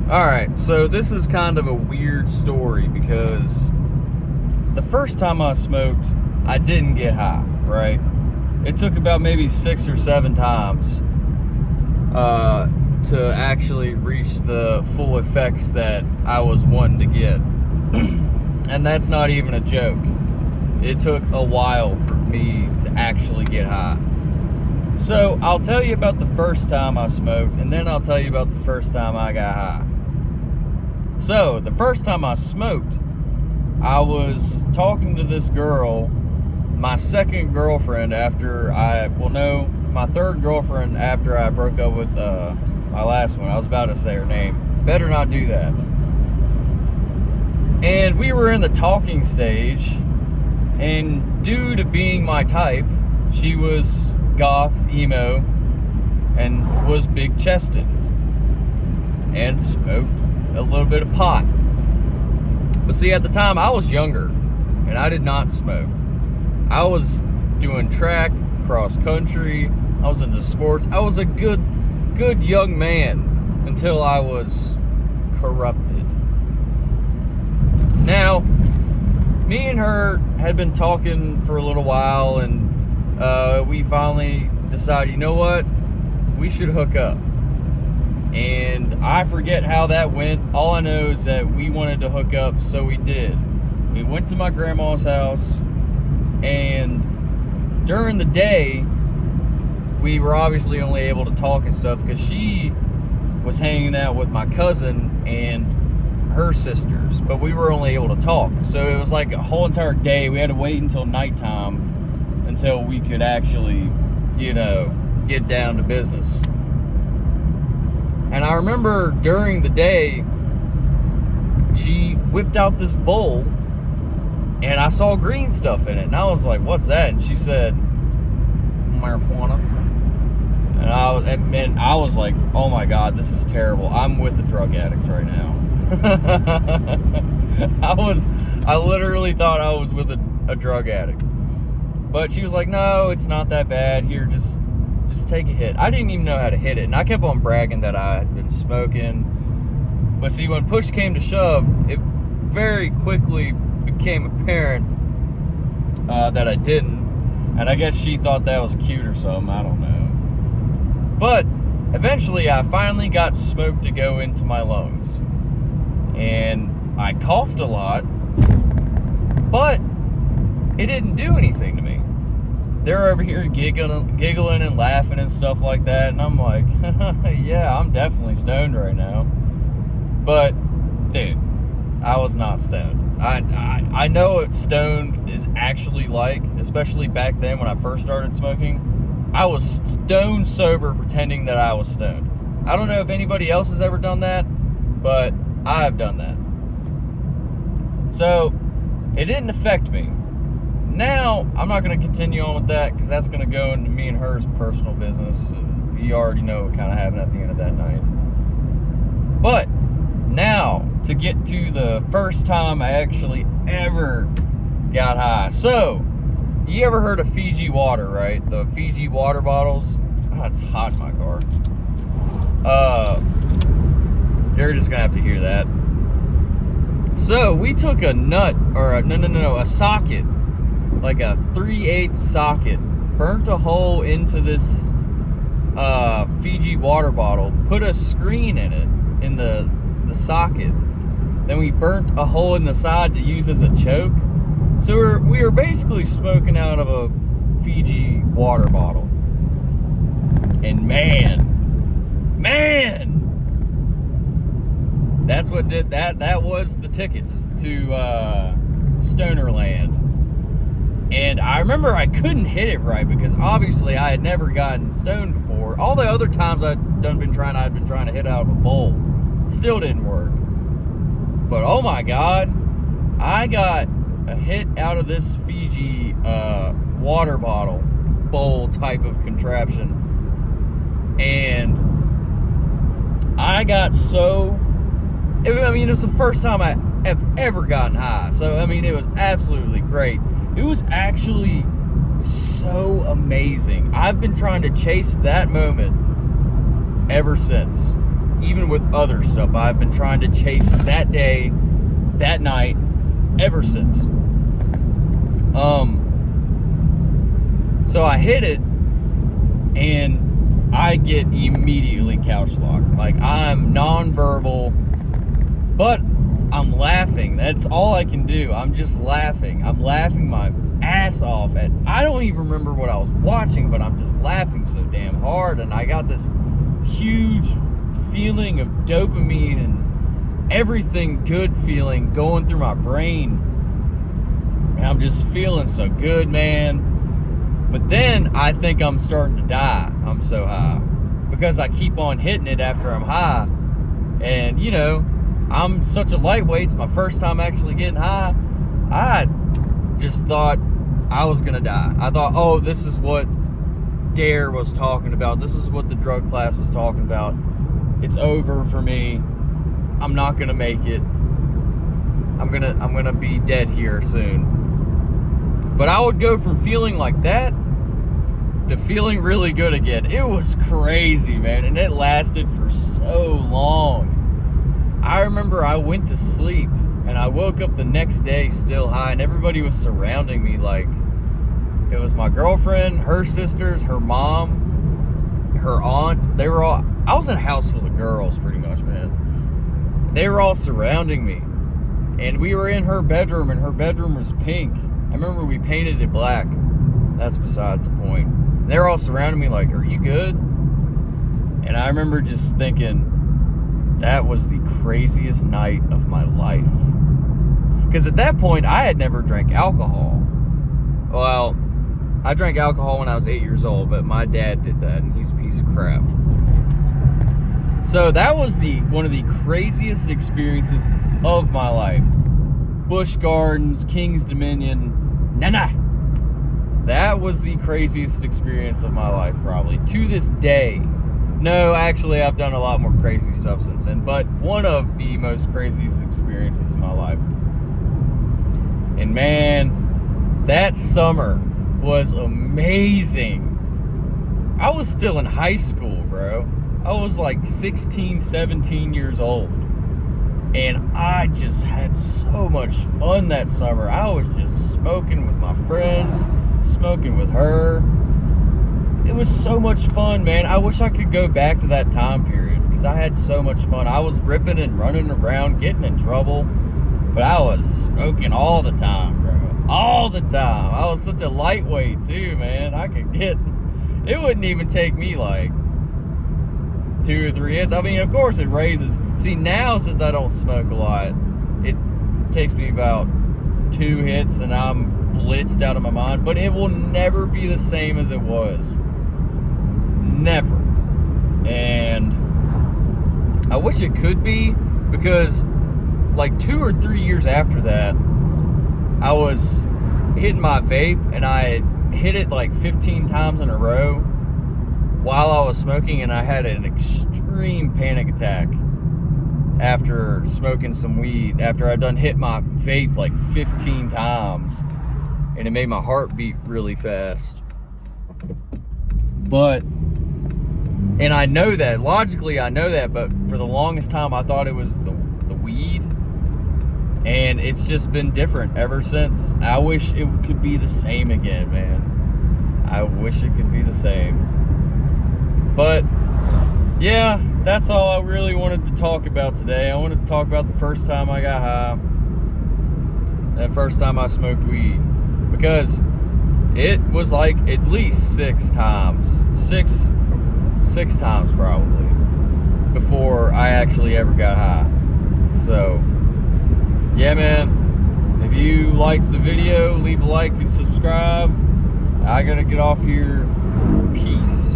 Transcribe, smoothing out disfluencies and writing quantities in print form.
Alright, so this is kind of a weird story because the first time I smoked, I didn't get high, right? It took about maybe 6 or 7 times to actually reach the full effects that I was wanting to get. And that's not even a joke. It took a while for me to actually get high. So I'll tell you about the first time I smoked, and then I'll tell you about the first time I got high. So the first time I smoked, I was talking to this girl, my second girlfriend my third girlfriend after I broke up with my last one. I was about to say her name. Better not do that. And we were in the talking stage, and due to being my type, she was goth, emo, and was big chested, and smoked a little bit of pot. But see, at the time I was younger and I did not smoke. I was doing track, cross country, I was into sports. I was a good young man until I was corrupted. Now, me and her had been talking for a little while, and we finally decided, you know what, we should hook up. And I forget how that went. All I know is that we wanted to hook up, so we did. We went to my grandma's house, and during the day, we were obviously only able to talk and stuff because she was hanging out with my cousin and her sisters, but we were only able to talk. So it was like a whole entire day. We had to wait until nighttime until we could actually, get down to business. And I remember during the day, she whipped out this bowl, and I saw green stuff in it. And I was like, what's that? And she said, marijuana. And I was like, oh my God, this is terrible. I'm with a drug addict right now. I literally thought I was with a drug addict. But she was like, no, it's not that bad. Here, just take a hit. I didn't even know how to hit it, and I kept on bragging that I had been smoking. But see, when push came to shove, it very quickly became apparent that I didn't. And I guess she thought that was cute or something, I don't know. But eventually I finally got smoke to go into my lungs. And I coughed a lot, but it didn't do anything to me. They're over here giggling and laughing and stuff like that, and I'm like, yeah, I'm definitely stoned right now. But, dude, I was not stoned. I know what stoned is actually like, especially back then when I first started smoking. I was stone sober pretending that I was stoned. I don't know if anybody else has ever done that, but I have done that. So, it didn't affect me. Now, I'm not going to continue on with that because that's going to go into me and her's personal business. You already know what kind of happened at the end of that night. But, now, to get to the first time I actually ever got high. So, you ever heard of Fiji water, right? The Fiji water bottles? Oh, it's hot in my car. You're just going to have to hear that. So, we took a a socket. Like a 3/8 socket, burnt a hole into this Fiji water bottle, put a screen in it, in the socket. Then we burnt a hole in the side to use as a choke. So we were basically smoking out of a Fiji water bottle. And man, that's what did that. That was the ticket to Stonerland. And I remember I couldn't hit it right because obviously I had never gotten stoned before. All the other times I'd been trying to hit out of a bowl. Still didn't work. But oh my God, I got a hit out of this Fiji water bottle bowl type of contraption. And I got so... I mean, it was the first time I have ever gotten high. So, I mean, it was absolutely great. It was actually so amazing. I've been trying to chase that moment ever since. even with other stuff. I've been trying to chase that day, that night, ever since. So I hit it, and I get immediately couch locked. Like, I'm nonverbal, but I'm laughing. That's all I can do. I'm just laughing. I'm laughing my ass off at, I don't even remember what I was watching, but I'm just laughing so damn hard, and I got this huge feeling of dopamine and everything good feeling going through my brain, and I'm just feeling so good, man. But then I think I'm starting to die. I'm so high because I keep on hitting it after I'm high, and you know, I'm such a lightweight. It's my first time actually getting high. I just thought I was gonna die. I thought, oh, this is what DARE was talking about. This is what the drug class was talking about. It's over for me. I'm not gonna make it. I'm gonna be dead here soon. But I would go from feeling like that to feeling really good again. It was crazy, man, and it lasted for so long. I remember I went to sleep and I woke up the next day still high, and everybody was surrounding me. Like, it was my girlfriend, her sisters, her mom, her aunt. They were all, I was in a house full of girls pretty much, man. They were all surrounding me, and we were in her bedroom, and her bedroom was pink. I remember we painted it black. That's besides the point. They were all surrounding me like, are you good? And I remember just thinking, that was the craziest night of my life. Because at that point, I had never drank alcohol. Well, I drank alcohol when I was 8 years old, but my dad did that, and he's a piece of crap. So that was one of the craziest experiences of my life. Busch Gardens, King's Dominion, nah. That was the craziest experience of my life, probably, to this day. No, actually, I've done a lot more crazy stuff since then, but one of the most craziest experiences of my life. And man, that summer was amazing. I was still in high school, bro. I was like 16, 17 years old. And I just had so much fun that summer. I was just smoking with my friends, smoking with her. It was so much fun, man. I wish I could go back to that time period because I had so much fun. I was ripping and running around, getting in trouble, but I was smoking all the time, bro. All the time. I was such a lightweight too, man. It wouldn't even take me like 2 or 3 hits. I mean, of course it raises. See, now since I don't smoke a lot, it takes me about 2 hits and I'm blitzed out of my mind, but it will never be the same as it was. Never. And I wish it could be, because like 2 or 3 years after that, I was hitting my vape, and I hit it like 15 times in a row while I was smoking, and I had an extreme panic attack after smoking some weed, after I'd done hit my vape like 15 times, and it made my heart beat really fast. But, and I know that, logically I know that, but for the longest time I thought it was the weed, and it's just been different ever since. I wish it could be the same again, man. I wish it could be the same. But yeah, that's all I really wanted to talk about today. I wanted to talk about the first time I got high, that first time I smoked weed, because it was like at least 6 times probably before I actually ever got high. So yeah, man, if you liked the video, leave a like and subscribe. I gotta get off here. Peace.